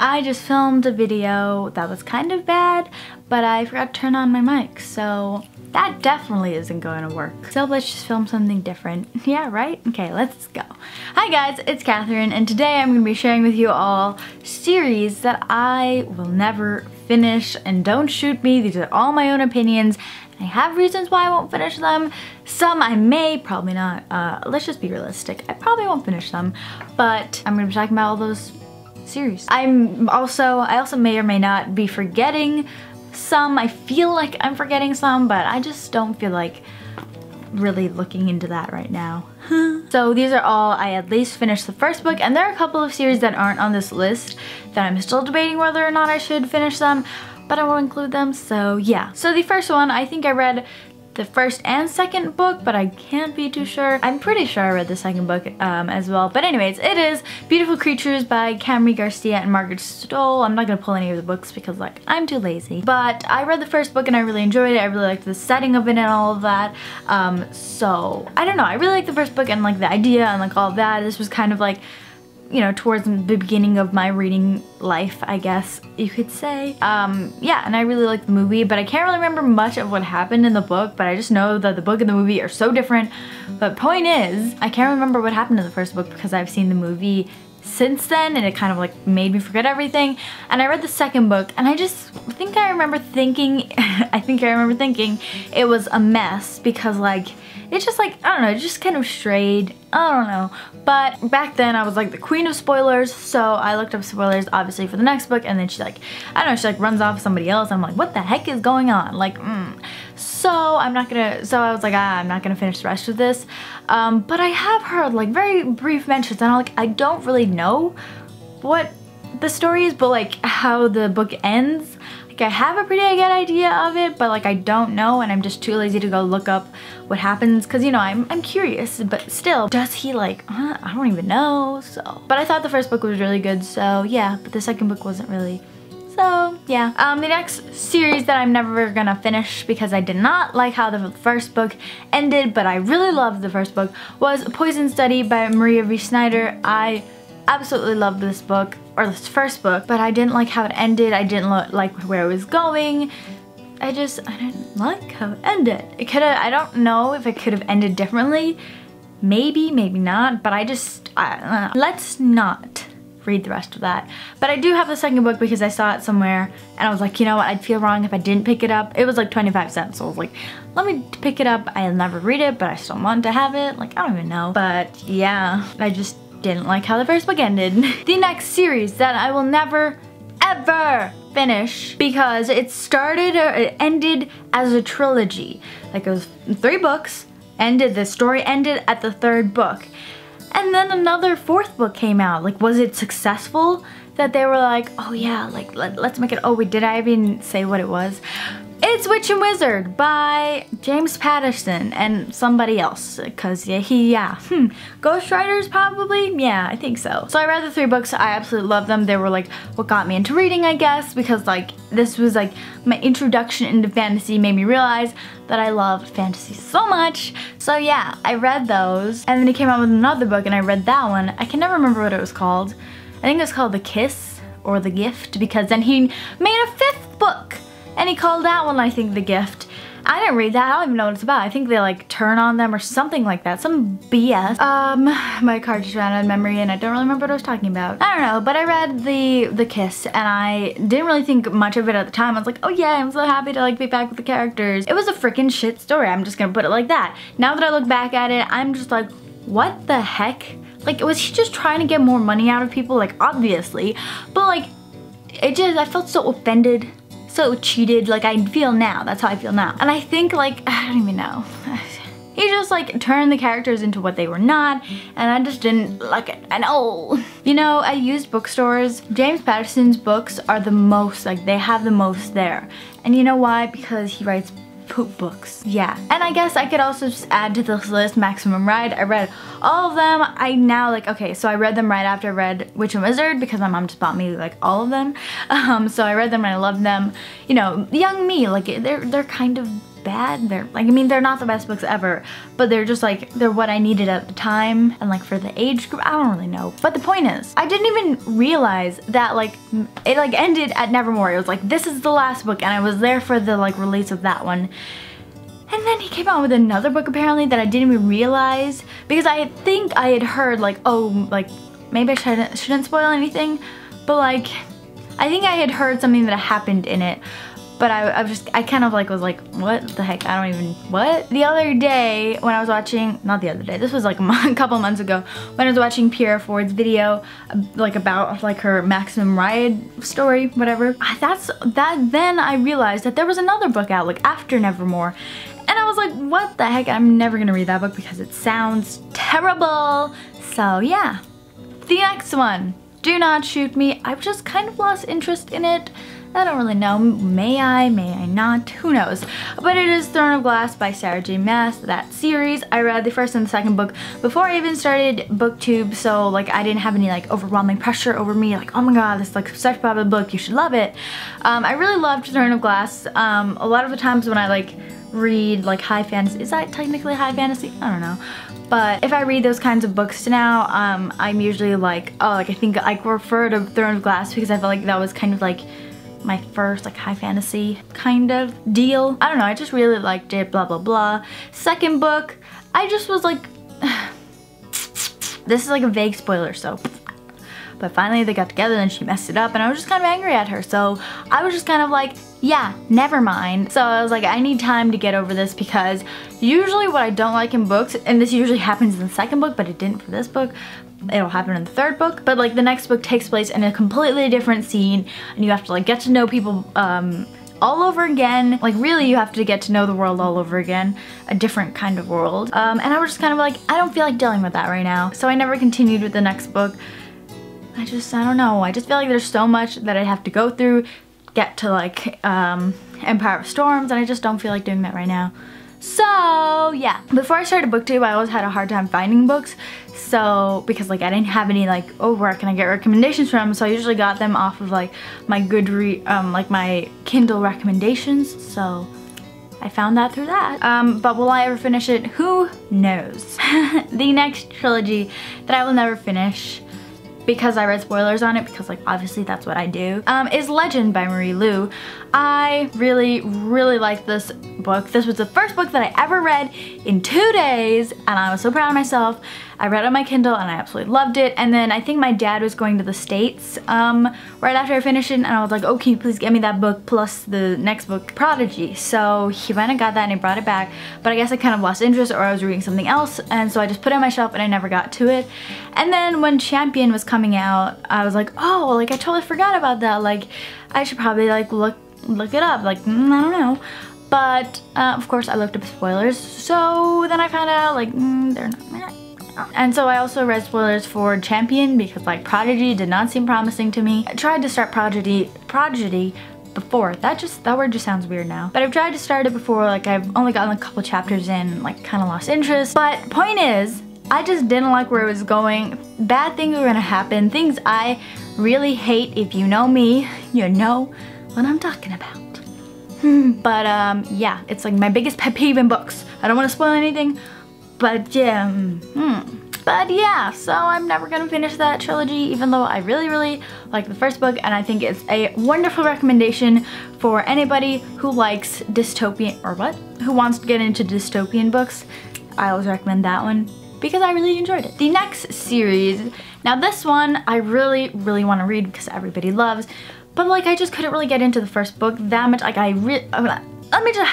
I just filmed a video that was kind of bad, but I forgot to turn on my mic, so that definitely isn't going to work. So let's just film something different. Yeah, right? Okay, let's go. Hi guys, it's Catherine, and today I'm going to be sharing with you all series that I will never finish, and don't shoot me, these are all my own opinions. I have reasons why I won't finish them. Some I may, probably not. Let's just be realistic. I probably won't finish them, but I'm gonna be talking about all those series. I also may or may not be forgetting some. I feel like I'm forgetting some, but I just don't feel like really looking into that right now. So these are all, I at least finished the first book, and there are a couple of series that aren't on this list that I'm still debating whether or not I should finish them, but I will include them, so yeah. So the first one, I think I read the first and second book, but I can't be too sure. I'm pretty sure I read the second book as well. But anyways, it is Beautiful Creatures by Camry Garcia and Margaret Stoll. I'm not gonna pull any of the books because like I'm too lazy. But I read the first book and I really enjoyed it. I really liked the setting of it and all of that. So I don't know, I really liked the first book and like the idea and like all of that. This was kind of like, you know, towards the beginning of my reading life, I guess you could say. Yeah, and I really liked the movie, but I can't really remember much of what happened in the book, but I just know that the book and the movie are so different. But point is, I can't remember what happened in the first book because I've seen the movie since then, and it kind of like made me forget everything. And I read the second book, and I think I remember thinking, it was a mess because like, it's just like, I don't know, it just kind of strayed. I don't know. But back then I was like the queen of spoilers, so I looked up spoilers obviously for the next book, and then she like, I don't know, she like runs off with somebody else. I'm like, what the heck is going on? Like, So I was like, I'm not gonna finish the rest of this. But I have heard like very brief mentions, and I don't really know what the story is, but like how the book ends. I have a pretty good idea of it, but like I don't know, and I'm just too lazy to go look up what happens because, you know, I'm curious, but still, does he like, I don't even know, so. But I thought the first book was really good, so yeah, but the second book wasn't really, so yeah. The next series that I'm never gonna finish because I did not like how the first book ended, but I really loved the first book, was Poison Study by Maria V. Snyder. I absolutely loved this book, or this first book, but I didn't like how it ended. I didn't like where it was going. I didn't like how it ended. I don't know if it could have ended differently. Maybe, maybe not, but let's not read the rest of that. But I do have the second book because I saw it somewhere, and I was like, you know what, I'd feel wrong if I didn't pick it up. It was like 25 cents, so I was like, let me pick it up. I'll never read it, but I still want to have it. Like, I don't even know. But yeah, I just didn't like how the first book ended. The next series that I will never, ever finish because it ended as a trilogy. Like it was 3 books, the story ended at the 3rd book. And then another 4th book came out. Like, was it successful that they were like, oh yeah, like let's make it, oh wait, did I even say what it was? It's Witch and Wizard by James Patterson and somebody else, because Ghost Riders probably? Yeah, I think so. So I read the 3 books, I absolutely loved them. They were like what got me into reading, I guess, because like this was like my introduction into fantasy, made me realize that I love fantasy so much. So yeah, I read those, and then he came out with another book and I read that one. I can never remember what it was called. I think it was called The Kiss or The Gift, because then he made a 5th book. And he called that one, I think, The Gift. I didn't read that, I don't even know what it's about. I think they like turn on them or something like that, some BS. My card just ran out of memory and I don't really remember what I was talking about. I don't know, but I read the Kiss and I didn't really think much of it at the time. I was like, oh yeah, I'm so happy to like be back with the characters. It was a freaking shit story, I'm just gonna put it like that. Now that I look back at it, I'm just like, what the heck? Like, was he just trying to get more money out of people? Like, obviously, but like, I felt so offended. So cheated, like I feel now. That's how I feel now. And I think like, I don't even know. He just like turned the characters into what they were not, and I just didn't like it. I know. You know, at used bookstores, James Patterson's books are the most, like they have the most there. And you know why? Because he writes poop books. Yeah. And I guess I could also just add to this list Maximum Ride. I read all of them. I now like, okay, so I read them right after I read Witch and Wizard because my mom just bought me like all of them. So I read them and I loved them. You know, young me, like they're kind of bad. They're like, I mean, they're not the best books ever, but they're just like, they're what I needed at the time, and like for the age group, I don't really know. But the point is, I didn't even realize that like it like ended at Nevermore. It was like, this is the last book, and I was there for the like release of that one. And then he came out with another book apparently that I didn't even realize, because I think I had heard like, oh, like maybe I shouldn't spoil anything, but like I think I had heard something that happened in it. But I kind of like was like, what the heck, I don't even, what? The other day when I was watching, not the other day, this was like a couple months ago, when I was watching Pierre Ford's video, like about like her Maximum Ride story, whatever. Then I realized that there was another book out like after Nevermore. And I was like, what the heck, I'm never gonna read that book because it sounds terrible. So yeah, the next one, Do Not Shoot Me. I've just kind of lost interest in it. I don't really know, may I not, who knows. But it is Throne of Glass by Sarah J Maas, that series. I read the first and the second book before I even started BookTube, so like I didn't have any like overwhelming pressure over me, like, oh my god, this is like such a popular book, you should love it. I really loved Throne of Glass. A lot of the times when I like read like high fantasy, is that technically high fantasy? I don't know. But if I read those kinds of books now, I'm usually like, oh, like I think I refer to Throne of Glass because I felt like that was kind of like my first like high fantasy kind of deal. I don't know, I just really liked it, blah blah blah. Second book, I just was like, this is like a vague spoiler, so. But finally they got together and she messed it up and I was just kind of angry at her. So I was just kind of like, yeah, never mind. So I was like, I need time to get over this, because usually what I don't like in books, and this usually happens in the second book, but it didn't for this book, it'll happen in the third book, but like the next book takes place in a completely different scene and you have to like get to know people all over again. Like really you have to get to know the world all over again, a different kind of world. And I was just kind of like, I don't feel like dealing with that right now. So I never continued with the next book. I don't know, I just feel like there's so much that I have to go through, get to like Empire of Storms, and I just don't feel like doing that right now. So yeah, before I started BookTube, I always had a hard time finding books. So because like I didn't have any like, oh, where can I get recommendations from? So I usually got them off of like my like my Kindle recommendations. So I found that through that. But will I ever finish it? Who knows? The next trilogy that I will never finish, because I read spoilers on it, because like obviously that's what I do, is Legend by Marie Lu. I really like this book. This was the first book that I ever read in 2 days and I was so proud of myself. I read it on my Kindle and I absolutely loved it. And then I think my dad was going to the States right after I finished it, and I was like, oh, can you please get me that book plus the next book, Prodigy. So he went and got that and he brought it back, but I guess I kind of lost interest or I was reading something else, and so I just put it on my shelf and I never got to it. And then when Champion was coming out, I was like, oh, like I totally forgot about that. Like I should probably like look it up, like I don't know. But of course I looked up spoilers, so then I found out like they're not. And so I also read spoilers for Champion because like Prodigy did not seem promising to me. I tried to start Prodigy before. That word just sounds weird now. But I've tried to start it before, like I've only gotten a couple chapters in, like kind of lost interest. But point is, I just didn't like where it was going. Bad things were gonna happen, things I really hate. If you know me, you know what I'm talking about. But yeah, it's like my biggest pet peeve in books. I don't want to spoil anything, but yeah, but yeah, so I'm never gonna finish that trilogy, even though I really like the first book, and I think it's a wonderful recommendation for anybody who likes dystopian, or what? Who wants to get into dystopian books. I always recommend that one because I really enjoyed it. The next series, now this one I really want to read because everybody loves, but like I just couldn't really get into the first book that much. Like I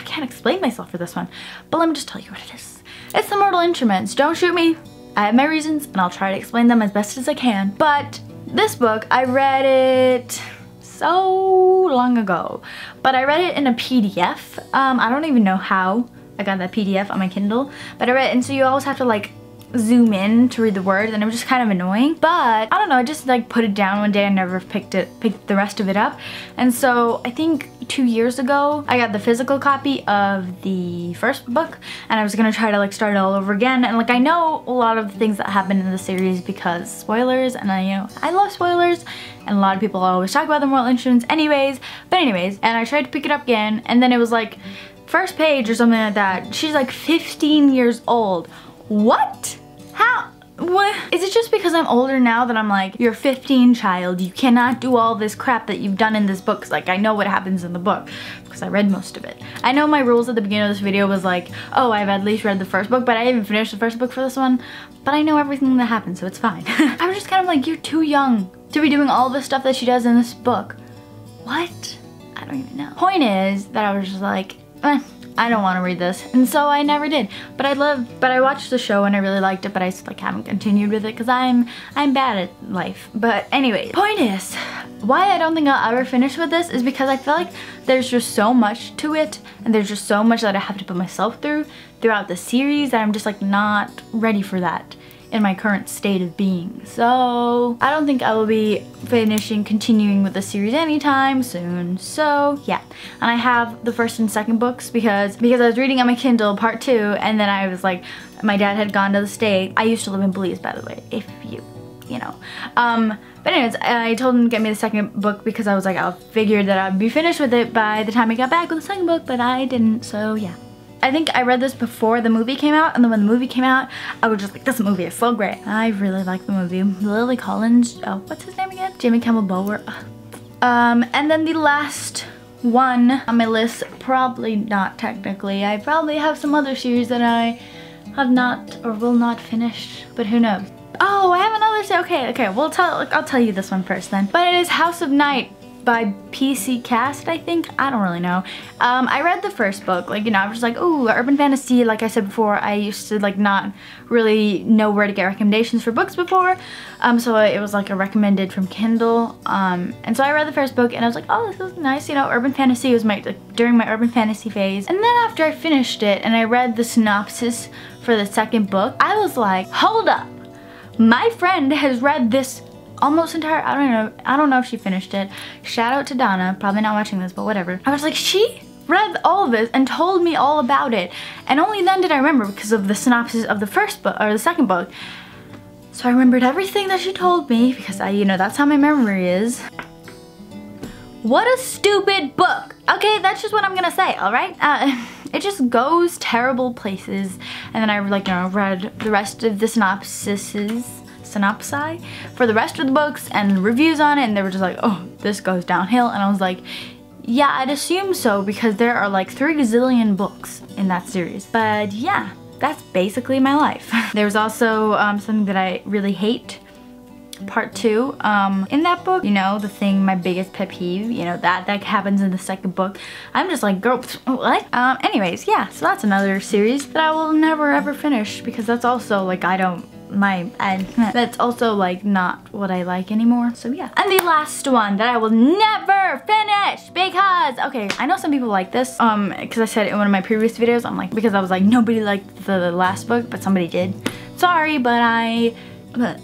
can't explain myself for this one, but let me just tell you what it is. It's The Mortal Instruments. Don't shoot me. I have my reasons and I'll try to explain them as best as I can. But this book, I read it so long ago, but I read it in a PDF. I don't even know how I got that PDF on my Kindle, but I read it, and so you always have to like zoom in to read the words, and it was just kind of annoying. But I don't know, I just like put it down one day and never picked the rest of it up. And so I think 2 years ago I got the physical copy of the first book, and I was gonna try to like start it all over again. And like I know a lot of the things that happen in the series because spoilers, and I love spoilers, and a lot of people always talk about the Mortal Instruments anyways. But anyways, and I tried to pick it up again, and then it was like first page or something like that, she's like 15 years old. What? How? What? Is it just because I'm older now that I'm like, you're 15, child, you cannot do all this crap that you've done in this book? 'Cause like, I know what happens in the book because I read most of it. I know my rules at the beginning of this video was like, oh, I've at least read the first book, but I haven't finished the first book for this one, but I know everything that happens, so it's fine. I was just kind of like, you're too young to be doing all the stuff that she does in this book. What? I don't even know. Point is that I was just like, I don't want to read this, and so I never did. But I watched the show and I really liked it, but I just like haven't continued with it because I'm bad at life. But anyway, point is, why I don't think I'll ever finish with this is because I feel like there's just so much to it, and there's just so much that I have to put myself through throughout the series that I'm just like not ready for that in my current state of being. So I don't think I will be continuing with the series anytime soon. So yeah, and I have the first and second books because I was reading on my Kindle part 2, and then I was like, my dad had gone to the state. I used to live in Belize, by the way, if you know. But anyways, I told him to get me the second book because I was like, I figured that I'd be finished with it by the time I got back with the second book, but I didn't, so yeah. I think I read this before the movie came out, and then when the movie came out, I was just like, this movie is so great. I really like the movie. Lily Collins, oh, what's his name again? Jamie Campbell Bower. And then the last one on my list, probably not technically. I probably have some other series that I have not or will not finish, but who knows? Oh, I have another series. Okay, well, I'll tell you this one first then. But it is House of Night by PC Cast, I think. I don't really know. I read the first book, like, you know, I was just like, ooh, urban fantasy. Like I said before, I used to like not really know where to get recommendations for books before. So it was like a recommended from Kindle. And so I read the first book and I was like, oh, this is nice. You know, urban fantasy was during my urban fantasy phase. And then after I finished it and I read the synopsis for the second book, I was like, hold up. My friend has read this almost entire, I don't know if she finished it. Shout out to Donna, probably not watching this, but whatever. I was like, she read all of this and told me all about it, and only then did I remember because of the synopsis of the first book or the second book. So I remembered everything that she told me because you know, that's how my memory is. What a stupid book. Okay, that's just what I'm gonna say, all right? It just goes terrible places, and then I like, you know, read the rest of the synopsi for the rest of the books and reviews on it, and they were just like, oh, this goes downhill. And I was like, yeah, I'd assume so because there are like 3 gazillion books in that series. But yeah, that's basically my life. There's also something that I really hate, part 2 in that book. You know, the thing, my biggest pet peeve, you know, that happens in the second book. I'm just like, girl, what? Anyways, yeah, so that's another series that I will never ever finish because that's also like, that's also like not what I like anymore. So yeah. And the last one that I will never finish because, okay, I know some people like this because I said it in one of my previous videos. I'm like, because I was like, nobody liked the last book, but somebody did. Sorry, but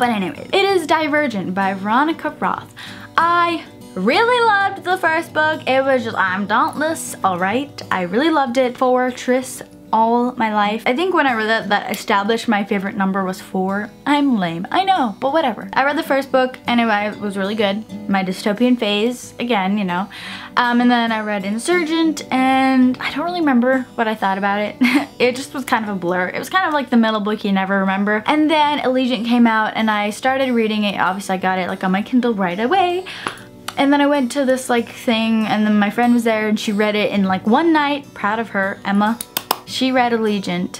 anyway, it is Divergent by Veronica Roth. I really loved the first book. It was just, I'm dauntless, all right. I really loved it. For Tris all my life. I think when I read that established my favorite number was 4. I'm lame, I know, but whatever. I read the first book and it was really good. My dystopian phase, again, you know. And then I read Insurgent and I don't really remember what I thought about it. It just was kind of a blur. It was kind of like the middle book you never remember. And then Allegiant came out and I started reading it. Obviously I got it like on my Kindle right away. And then I went to this like thing and then my friend was there and she read it in like one night. Proud of her, Emma. She read Allegiant.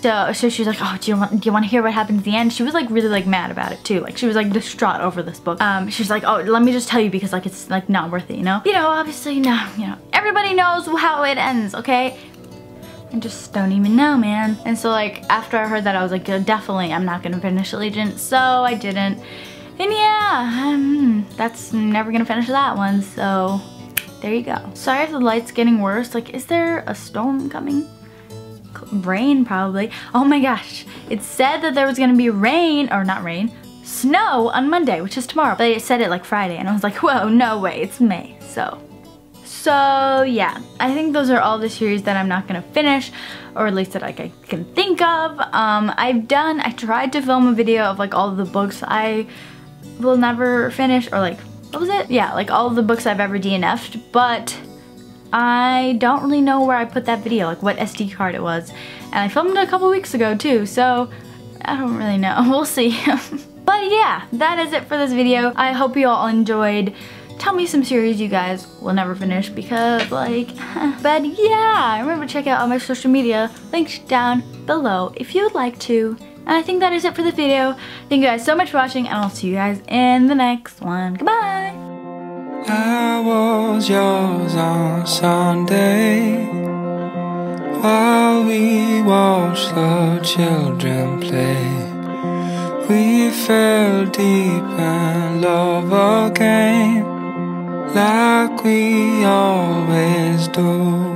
So she was like, oh, do you want to hear what happens at the end? She was like really like mad about it too. Like she was like distraught over this book. She was like, oh, let me just tell you because like it's like not worth it, you know? You know, obviously no, you know, everybody knows how it ends, okay? I just don't even know, man. And so like after I heard that I was like, definitely I'm not gonna finish Allegiant, so I didn't. And yeah, that's never gonna finish that one, so there you go. Sorry if the light's getting worse. Like, is there a storm coming? Rain, probably. Oh my gosh. It said that there was gonna be rain, or not rain, snow on Monday, which is tomorrow. But it said it like Friday, and I was like, whoa, no way, it's May. So yeah. I think those are all the series that I'm not gonna finish, or at least that like I can think of. I tried to film a video of like all of the books I will never finish, or like, what was it? Yeah, like all of the books I've ever DNF'd, but I don't really know where I put that video, like what SD card it was. And I filmed it a couple weeks ago too, so I don't really know. We'll see. But yeah, that is it for this video. I hope you all enjoyed. Tell me some series you guys will never finish because like, but yeah, remember to check out all my social media links down below if you would like to. And I think that is it for this video. Thank you guys so much for watching, and I'll see you guys in the next one. Goodbye! I was yours on Sunday while we watched the children play. We fell deep in love again, like we always do.